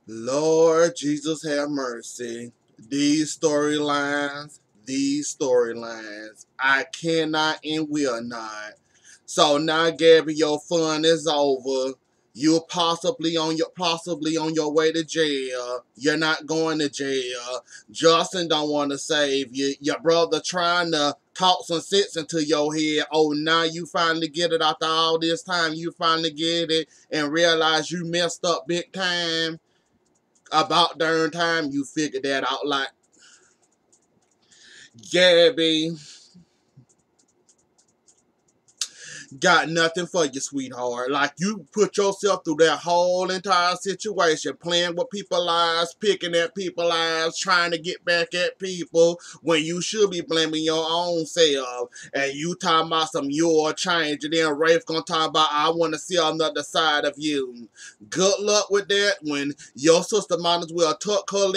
Lord Jesus have mercy. These storylines, I cannot and will not. So now, Gabby, your fun is over. You're possibly on your way to jail. You're not going to jail. Justin don't want to save you. Your brother trying to talk some sense into your head. Oh, now you finally get it after all this time. You finally get it and realize you messed up big time. About darn time you figured that out. Like, Gabby, got nothing for you, sweetheart. Like, you put yourself through that whole entire situation, playing with people's lives, picking at people's lives, trying to get back at people when you should be blaming your own self. And you talking about some your change, and then Rafe gonna talk about I want to see another side of you. Good luck with that. When your sister might as well tuck her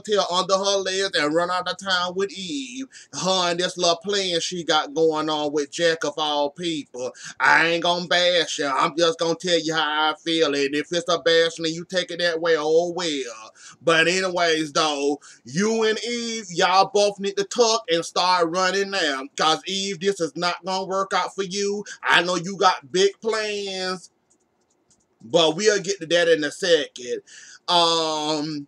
tail under her legs and run out of town with Eve. Her and this little plan she got going on with Jack of all people. I ain't gonna bash you. I'm just gonna tell you how I feel. And if it's a bashing and you take it that way, oh well. But anyways, though, you and Eve, y'all both need to tuck and start running now. Cause Eve, this is not gonna work out for you. I know you got big plans, but we'll get to that in a second. Um,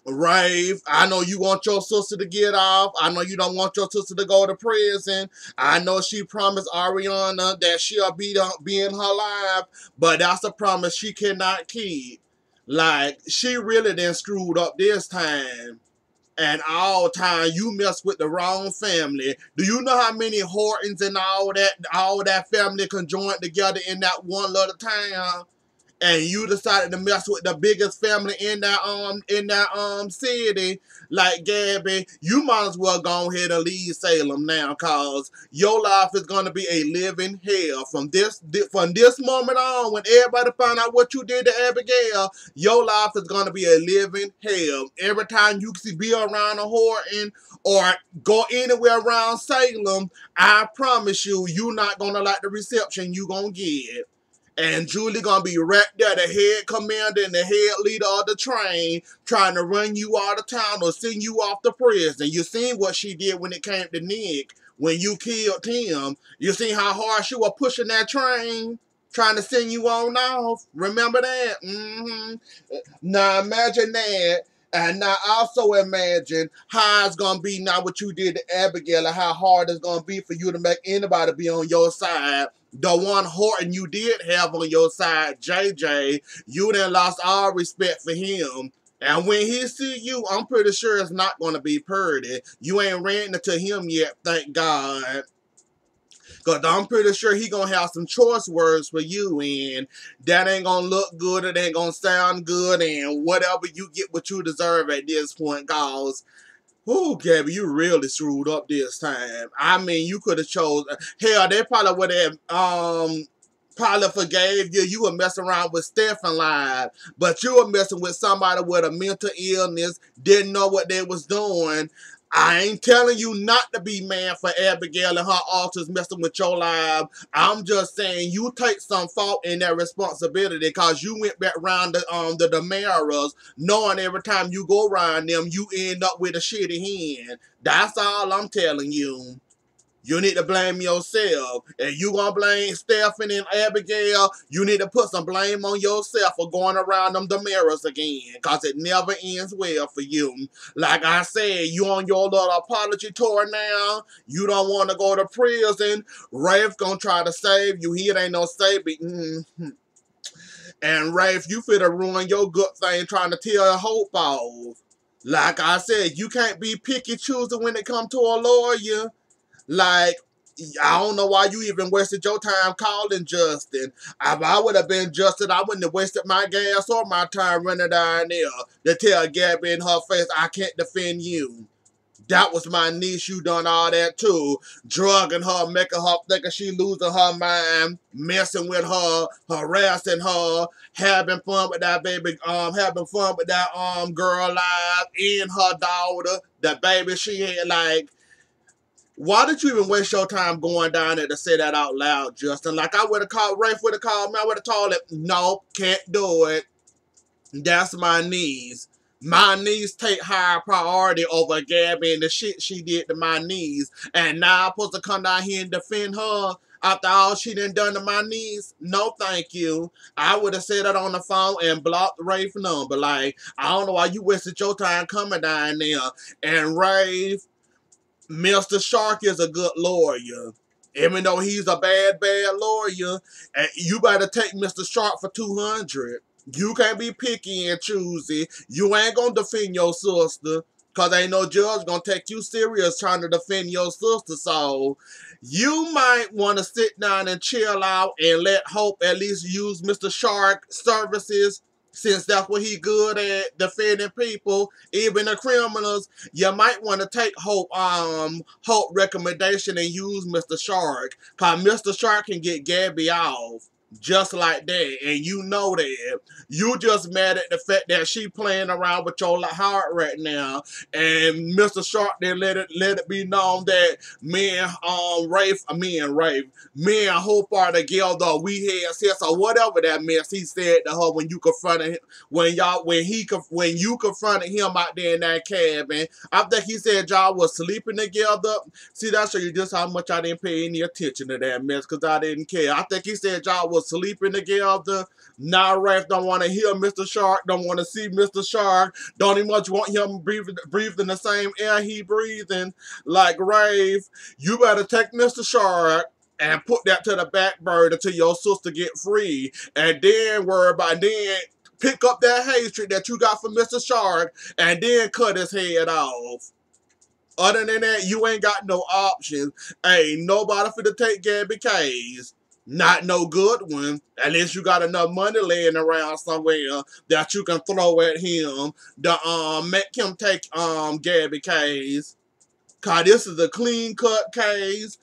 Rave, I know you want your sister to get off. I know you don't want your sister to go to prison. I know she promised Ariana that she'll be in her life, but that's a promise she cannot keep. Like, she really done screwed up this time. And all time you mess with the wrong family. Do you know how many Hortons and all that family conjoined together in that one little town? And you decided to mess with the biggest family in that city, like Gabby, you might as well go ahead and leave Salem now, cause your life is gonna be a living hell from this moment on. When everybody find out what you did to Abigail, your life is gonna be a living hell. Every time you be around a Horton or go anywhere around Salem, I promise you not gonna like the reception you gonna get. And Julie gonna be right there, the head commander and the head leader of the train, trying to run you out of town or send you off to prison. You seen what she did when it came to Nick, when you killed him. You seen how hard she was pushing that train, trying to send you on off. Remember that? Now imagine that. And now also imagine how it's gonna be now what you did to Abigail and how hard it's gonna be for you to make anybody be on your side. The one Horton you did have on your side, JJ, you then lost all respect for him. And when he see you, I'm pretty sure it's not gonna be pretty. You ain't ran into him yet, thank God. Cause I'm pretty sure he gonna have some choice words for you, and that ain't gonna look good, it ain't gonna sound good, and whatever you get what you deserve at this point, cause whoo, Gabby, you really screwed up this time. I mean, you could have chose. Hell, they probably would have probably forgave you. You were messing around with Stefan live, but you were messing with somebody with a mental illness, didn't know what they was doing. I ain't telling you not to be mad for Abigail and her alters messing with your life. I'm just saying you take some fault in that responsibility because you went back around the Damaras knowing every time you go around them, you end up with a shitty hand. That's all I'm telling you. You need to blame yourself. And you gonna blame Stephanie and Abigail, you need to put some blame on yourself for going around them Damaras again. Cause it never ends well for you. Like I said, you on your little apology tour now. You don't want to go to prison. Rafe gonna try to save you. He ain't no saving. And Rafe, you finna ruin your good thing trying to tell hope off. Like I said, you can't be picky choosing when it comes to a lawyer. Like, I don't know why you even wasted your time calling Justin. If I would have been Justin, I wouldn't have wasted my gas or my time running down there to tell Gabby in her face, I can't defend you. That was my niece. You done all that too. Drugging her, making her thinking she losing her mind, messing with her, harassing her, having fun with that baby, having fun with that girl live and her daughter, the baby she had. Like, why did you even waste your time going down there to say that out loud, Justin? Like, I would have called, Rafe would have called me, I would have told him, no, can't do it. That's my niece. My niece take higher priority over Gabby and the shit she did to my niece. And now I'm supposed to come down here and defend her after all she done to my niece? No, thank you. I would have said that on the phone and blocked Rafe number. Like, I don't know why you wasted your time coming down there. And Rafe, Mr. Shark is a good lawyer. Even though he's a bad lawyer, and you better take Mr. Shark for 200. You can't be picky and choosy. You ain't gonna defend your sister. Cause ain't no judge gonna take you serious trying to defend your sister. So you might want to sit down and chill out and let Hope at least use Mr. Shark services, since that's what he good at, defending people, even the criminals. You might want to take Hope recommendation and use Mr. Shark. Cause Mr. Shark can get Gabby off. Just like that, and you know that. You just mad at the fact that she playing around with your heart right now, and Mr. Shark then let it be known that me and Hope are together. We had sex or whatever that mess he said to her when you confronted him, when you confronted him out there in that cabin. I think he said y'all was sleeping together. See, that show you just how much I didn't pay any attention to that mess because I didn't care. I think he said y'all was sleeping together. Now Rafe don't want to hear Mr. Shark, don't want to see Mr. Shark, don't even much want him breathing the same air he breathing. Like, Rafe, you better take Mr. Shark and put that to the back burner until your sister get free. And then worry about pick up that hatred that you got for Mr. Shark and then cut his head off. Other than that, you ain't got no options. Ain't nobody finna take Gabby case. Not no good one. At least you got enough money laying around somewhere that you can throw at him to make him take Gabby case. Cause this is a clean cut case.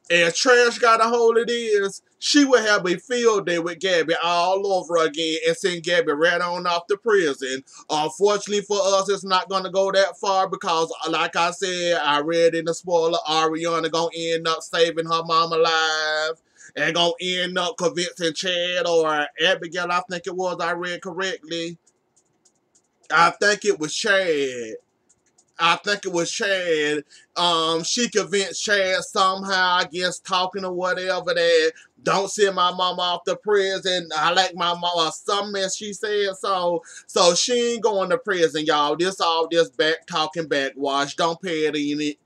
And Trash got a hold of this, she would have a field day with Gabby all over again and send Gabby right on off to prison. Unfortunately for us, it's not going to go that far because, like I said, I read in the spoiler, Ariana going to end up saving her mama alive and going to end up convincing Chad or Abigail, I think it was, I read correctly. I think it was Chad. I think it was Chad. She convinced Chad somehow, I guess, talking or whatever, that don't send my mama off to prison. I like my mama. Some mess she said so. So she ain't going to prison, y'all. This all just back talking backwash. Don't pay it any of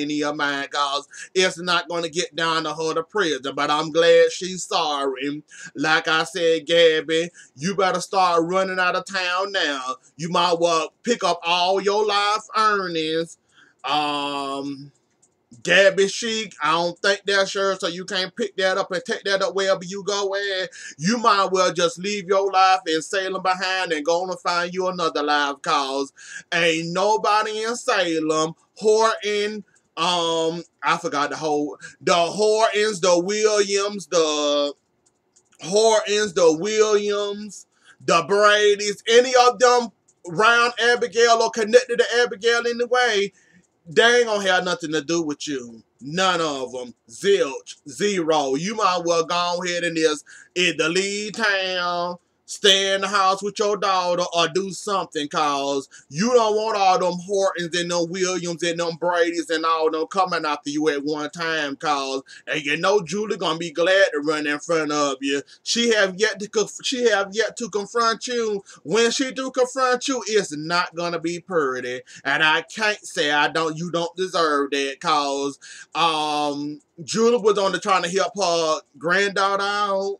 your mind, cause it's not going to get down to her to prison. But I'm glad she's sorry. Like I said, Gabby, you better start running out of town now. You might well pick up all your life earnings. Gabby Chic, I don't think that's yours, so you can't pick that up and take that up wherever you go at. You might well just leave your life in Salem behind and go on and find you another life, cause ain't nobody in Salem, Horton, I forgot the Hortons, the Williams, the Brady's, any of them around Abigail or connected to Abigail in the way, they ain't gonna have nothing to do with you. None of them. Zilch. Zero. You might well go ahead and just either leave town, stay in the house with your daughter, or do something, cause you don't want all them Hortons and them Williams and them Brady's and all them coming after you at one time, cause and you know Julie gonna be glad to run in front of you. She have yet to confront you. When she do confront you, it's not gonna be pretty. And I can't say you don't deserve that, cause Julie was on the trying to help her granddaughter out.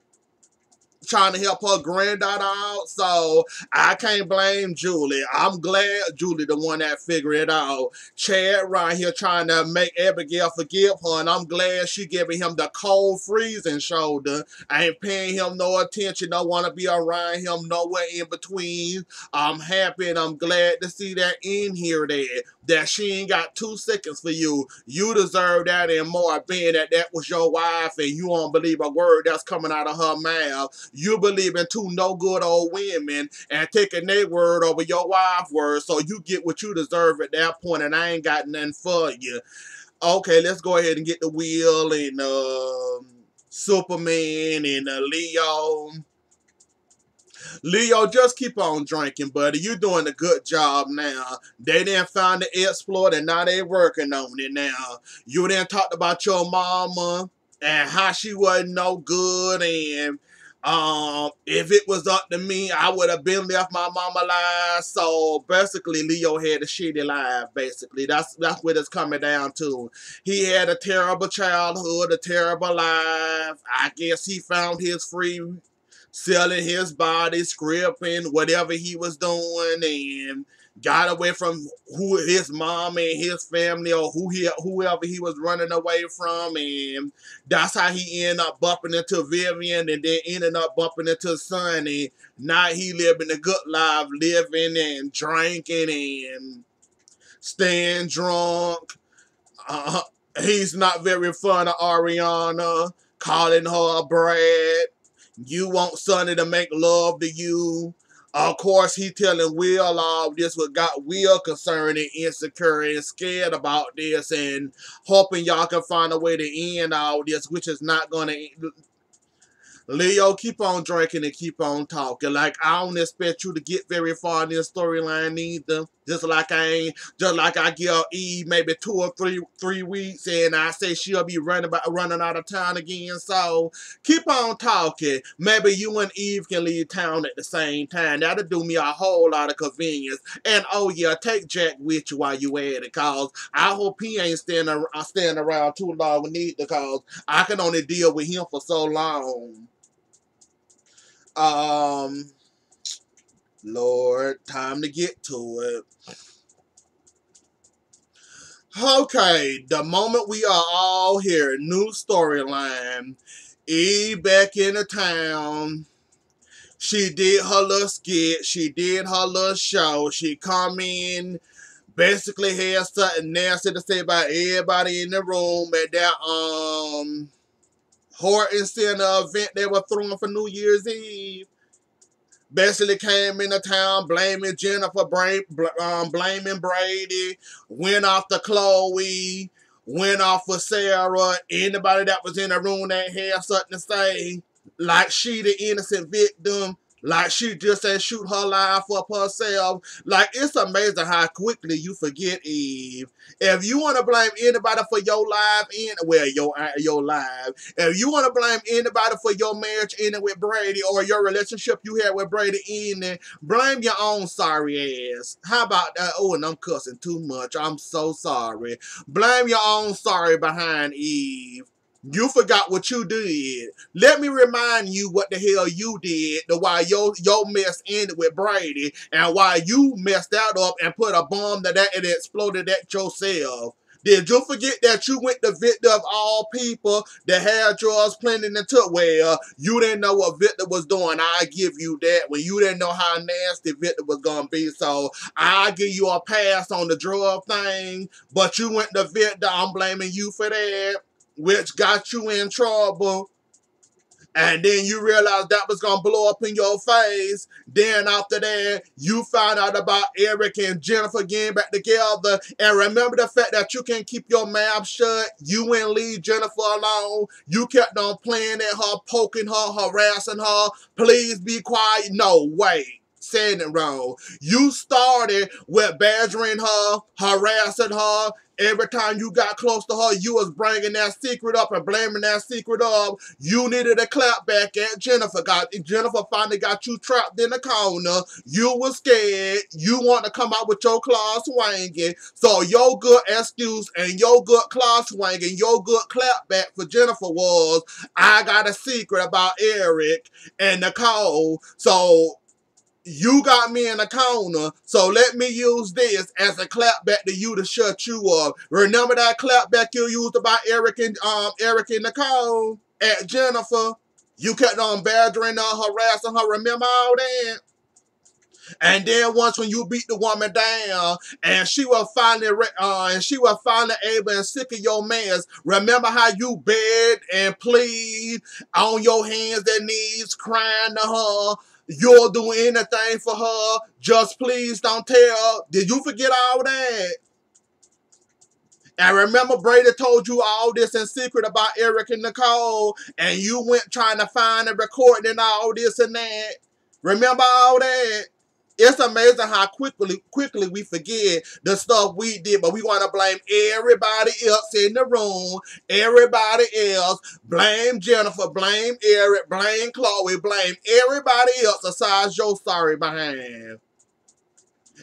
So I can't blame Julie. I'm glad Julie the one that figured it out. Chad right here trying to make Abigail forgive her, and I'm glad she giving him the cold freezing shoulder. I ain't paying him no attention, don't want to be around him nowhere in between. I'm happy and I'm glad to see that in here that she ain't got 2 seconds for you. You deserve that and more, being that was your wife and you don't believe a word that's coming out of her mouth. You believe in 2 no good old women and taking their word over your wife's word, so you get what you deserve at that point, and I ain't got nothing for you. Okay, let's go ahead and get the Will and Superman and Leo. Leo, just keep on drinking, buddy. You doing a good job now. They didn't find the exploit and now they working on it now. You didn't talk about your mama and how she wasn't no good, and if it was up to me, I would have been left my mama alive. So basically Leo had a shitty life, basically. That's what it's coming down to. He had a terrible childhood, a terrible life. I guess he found his free selling his body, scripting, whatever he was doing, and got away from who his mom and his family or whoever he was running away from, and that's how he ended up bumping into Vivian, and then ended up bumping into Sonny. Now he living a good life, living and drinking and staying drunk. Uh, he's not very fond of Ariana, calling her a brat. You want Sonny to make love to you. Of course, he telling Will all this, what got Will concerned and insecure and scared about this, and hoping y'all can find a way to end all this, which is not going to. Leo, keep on drinking and keep on talking. Like, I don't expect you to get very far in this storyline either. Just like I give Eve maybe 2 or 3 weeks, and I say she'll be running out of town again. So keep on talking. Maybe you and Eve can leave town at the same time. That'll do me a whole lot of convenience. And oh yeah, take Jack with you while you at it, cause I hope he ain't staying around too long neither, cause I can only deal with him for so long. Um, Lord, time to get to it. Okay, the moment we are all here, new storyline. Eve back in the town. She did her little skit. She did her little show. She come in, basically had something nasty to say about everybody in the room at that Horton Center event they were throwing for New Year's Eve. Basically came into town blaming Jennifer, blaming Brady, went off to Chloe, went off with Sarah, anybody that was in the room that had something to say, like she the innocent victim, like she just ain't shoot her life up herself. Like, it's amazing how quickly you forget, Eve. If you want to blame anybody for your life, your life. If you want to blame anybody for your marriage ending with Brady or your relationship you had with Brady ending, blame your own sorry ass. How about that? Oh, and I'm cussing too much. I'm so sorry. Blame your own sorry behind, Eve. You forgot what you did. Let me remind you what the hell you did, the why your mess ended with Brady, and why you messed that up and put a bomb to that and exploded that yourself. Did you forget that you went the victim of all people that had yours planning and took? Well, you didn't know what Victor was doing. I give you that. When you didn't know how nasty Victor was going to be. So I give you a pass on the drug thing. But you went the victim. I'm blaming you for that, which got you in trouble. And then you realized that was going to blow up in your face. Then after that, you found out about Eric and Jennifer getting back together. And remember the fact that you can't keep your mouth shut. You wouldn't leave Jennifer alone. You kept on playing at her, poking her, harassing her. Please be quiet. No, wait. Saying it wrong. You started with badgering her, harassing her. Every time you got close to her, you was bringing that secret up and blaming that secret up. You needed a clap back at Jennifer. Jennifer finally got you trapped in the corner. You was scared. You want to come out with your claws swinging. So your good excuse and your good claw swinging, your good clap back for Jennifer was, I got a secret about Eric and Nicole. So you got me in a corner, so let me use this as a clapback to you to shut you up. Remember that clapback you used about Eric and Nicole at Jennifer? You kept on badgering her, harassing her. Remember all that? And then once when you beat the woman down, and she was finally able and sick of your mess. Remember how you begged and plead on your hands and knees, crying to her. You'll do anything for her. Just please don't tell. Did you forget all that? And remember Brady told you all this in secret about Eric and Nicole, and you went trying to find a recording and all this and that. Remember all that? It's amazing how quickly we forget the stuff we did, but we want to blame everybody else in the room, everybody else. Blame Jennifer, blame Eric, blame Chloe, blame everybody else aside your sorry behind.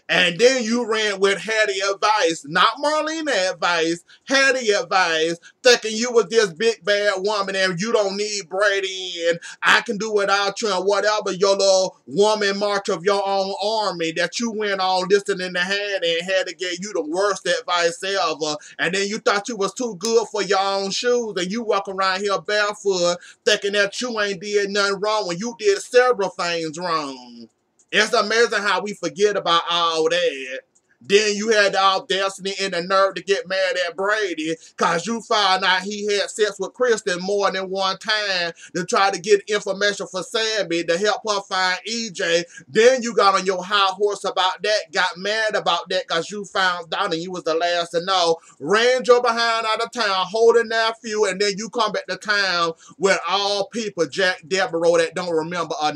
And then you ran with Hattie advice, not Marlena advice, Hattie advice, thinking you was this big bad woman and you don't need Brady and I can do without you and whatever your little woman march of your own army that you went on listening to Hattie and Hattie gave you the worst advice ever. And then you thought you was too good for your own shoes and you walk around here barefoot thinking that you ain't did nothing wrong when you did several things wrong. It's amazing how we forget about all that. Then you had the audacity and the nerve to get mad at Brady because you found out he had sex with Kristen more than one time to try to get information for Sammy to help her find EJ. Then you got on your high horse about that, got mad about that because you found out and you was the last to know. Ran your behind out of town, holding that few, and then you come back to town with all people, Jack Devereaux, that don't remember a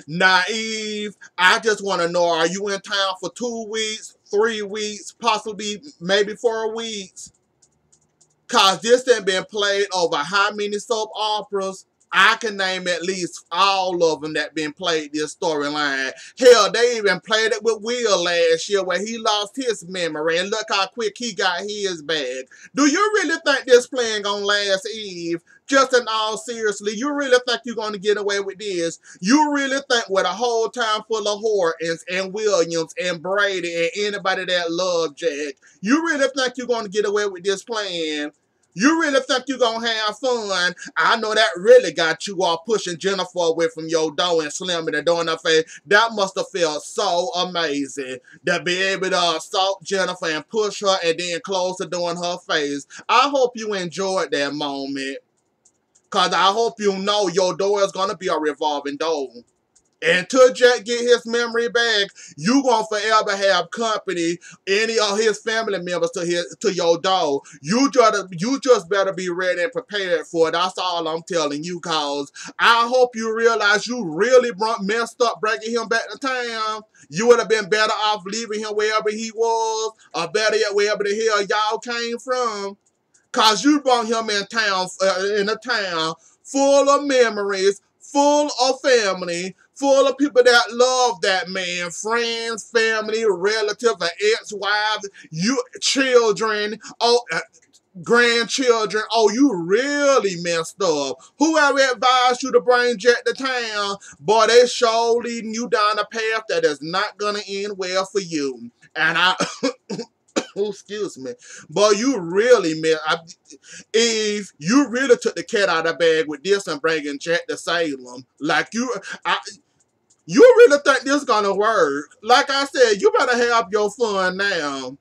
naive. I just want to know, are you in town for 2 weeks, 3 weeks, possibly maybe 4 weeks? Because this ain't been played over how many soap operas? I can name at least all of them that been played this storyline. Hell, they even played it with Will last year where he lost his memory. And look how quick he got his back. Do you really think this playing gonna last, Eve? Just in all seriously, you really think you're going to get away with this? You really think with a whole town full of Hortons and Williams and Brady and anybody that love Jack, you really think you're going to get away with this plan? You really think you're going to have fun? I know that really got you all pushing Jennifer away from your door and slamming the door in her face. That must have felt so amazing to be able to assault Jennifer and push her and then close the door in her face. I hope you enjoyed that moment. Because I hope you know your door is going to be a revolving door. Until Jack get his memory back, you going to forever have company, any of his family members to your door. You just better be ready and prepared for it. That's all I'm telling you, cause I hope you realize you really messed up bringing him back to town. You would have been better off leaving him wherever he was, or better yet, wherever the hell y'all came from. Cause you brought him in a town full of memories, full of family, full of people that love that man, friends, family, relatives, ex-wives, children, grandchildren. Oh, you really messed up. Whoever advised you to bring Jack to town, boy, they sure leading you down a path that is not gonna end well for you. And oh, excuse me. Boy, you really Eve, you really took the cat out of the bag with this and bringing Jack to Salem. Like, you really think this gonna work? Like I said, you better have your fun now.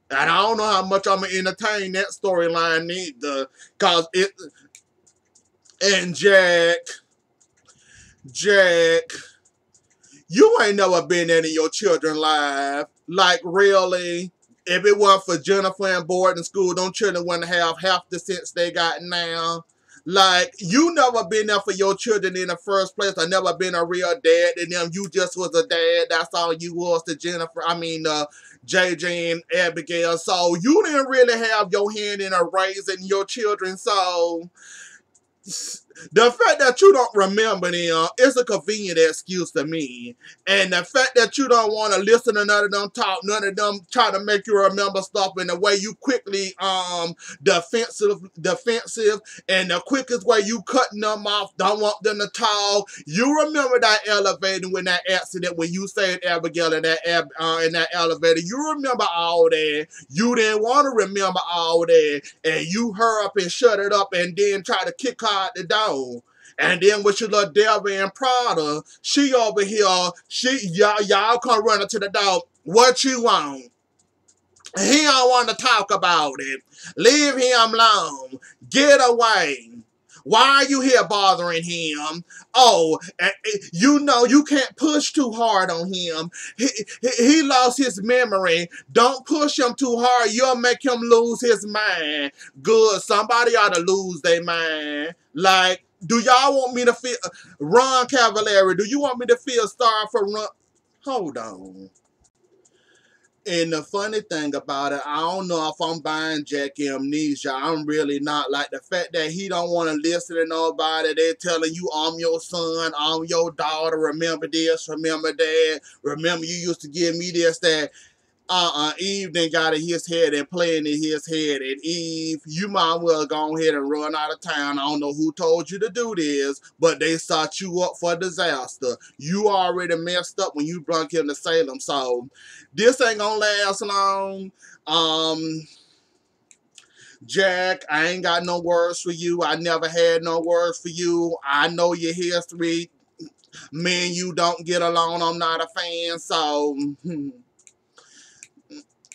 And I don't know how much I'm gonna entertain that storyline either. Cause and Jack, you ain't never been in your children's life. Like, really? If it weren't for Jennifer and boarding school, them children wouldn't have half the sense they got now. Like, you never been there for your children in the first place. I never been a real dad to them. You just was a dad. That's all you was to Jennifer. JJ and Abigail. So you didn't really have your hand in raising your children. So the fact that you don't remember them is a convenient excuse to me. And the fact that you don't want to listen to none of them talk, none of them try to make you remember stuff in the way you quickly defensive, and the quickest way you cutting them off, don't want them to talk. You remember that elevator when that accident, when you saved Abigail in that elevator. You remember all that. You didn't want to remember all that. And you hurry up and shut it up and then try to kick her out the door. And then with your little Delvin and Prada, she over here, y'all come running to the door. What you want? He don't want to talk about it. Leave him alone. Get away. Why are you here bothering him? Oh, you know you can't push too hard on him. He lost his memory. Don't push him too hard. You'll make him lose his mind. Good. Somebody ought to lose their mind. Like, Do y'all want me to feel Ron Cavallari? Do you want me to feel sorry for Ron? Hold on. And the funny thing about it, I don't know if I'm buying Jack amnesia. I'm really not. Like the fact that he don't want to listen to nobody. They're telling you, I'm your son, I'm your daughter. Remember this, remember that. Remember you used to give me this, that. Eve then got in his head and playing in his head. And Eve, you might well go ahead and run out of town. I don't know who told you to do this, but they set you up for disaster. You already messed up when you brought him to Salem. So this ain't gonna last long. Jack, I ain't got no words for you. I never had no words for you. I know your history. Me and you don't get along. I'm not a fan. So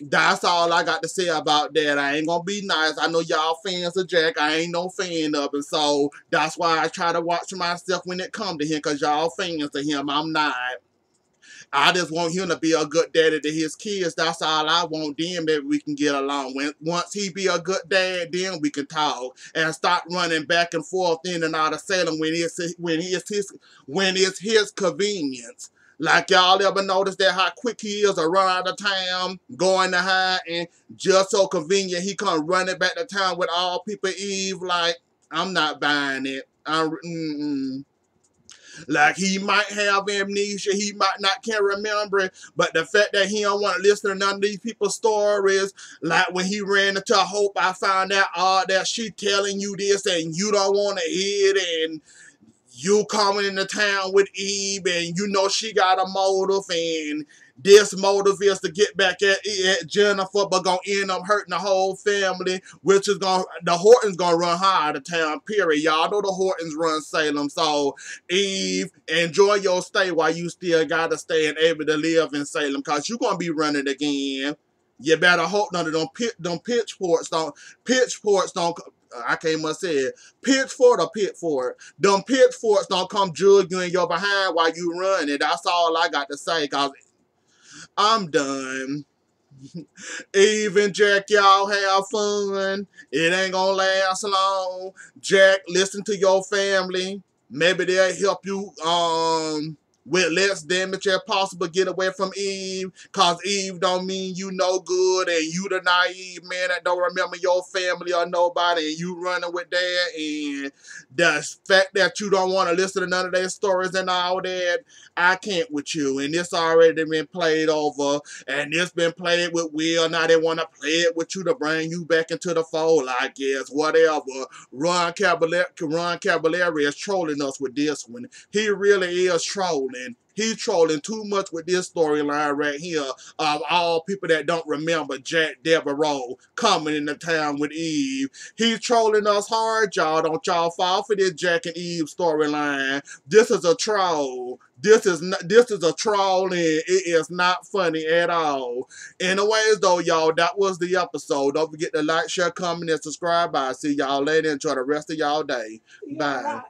that's all I got to say about that. I ain't gonna be nice. I know y'all fans of Jack. I ain't no fan of him. So that's why I try to watch myself when it come to him, because y'all fans of him. I'm not. I just want him to be a good daddy to his kids. That's all I want. Then maybe we can get along. Once he be a good dad, then we can talk and stop running back and forth in and out of Salem when it's his convenience. Like y'all ever notice that how quick he is to run out of town, going to hide, and just so convenient he come running back to town with all people Eve. Like, I'm not buying it. Like, he might have amnesia, he might not can remember it, but the fact that he don't want to listen to none of these people's stories, like when he ran into Hope, I found out all that she telling you this and you don't want to hear it, and you coming into town with Eve, and you know she got a motive, and this motive is to get back at Jennifer, but gonna end up hurting the whole family, which is the Hortons gonna run her out of town, period. Y'all know the Hortons run Salem, so Eve, enjoy your stay while you still gotta stay and able to live in Salem, cause you gonna be running again. You better hope none of them pitchforks don't, I can't much say it. Pitchfork or pitford. Them pitchforks don't come jug you in your behind while you running. That's all I got to say, cause I'm done. Eve and Jack, y'all have fun. It ain't gonna last long. Jack, listen to your family. Maybe they'll help you with less damage as possible get away from Eve. Cause Eve don't mean you no good, and you the naive man that don't remember your family or nobody, and you running with that, and the fact that you don't want to listen to none of their stories and all that, I can't with you. And this already been played over, and this been played with Will. Now they want to play it with you to bring you back into the fold, I guess. Whatever. Ron Cavallari is trolling us with this one. He really is trolling. He's trolling too much with this storyline right here of all people that don't remember Jack Devereaux coming into town with Eve. He's trolling us hard, y'all. Don't y'all fall for this Jack and Eve storyline. This is a troll. This is a troll, and it is not funny at all. Anyways, though, y'all, that was the episode. Don't forget to like, share, comment, and subscribe. I'll see y'all later. Enjoy the rest of y'all day. Bye.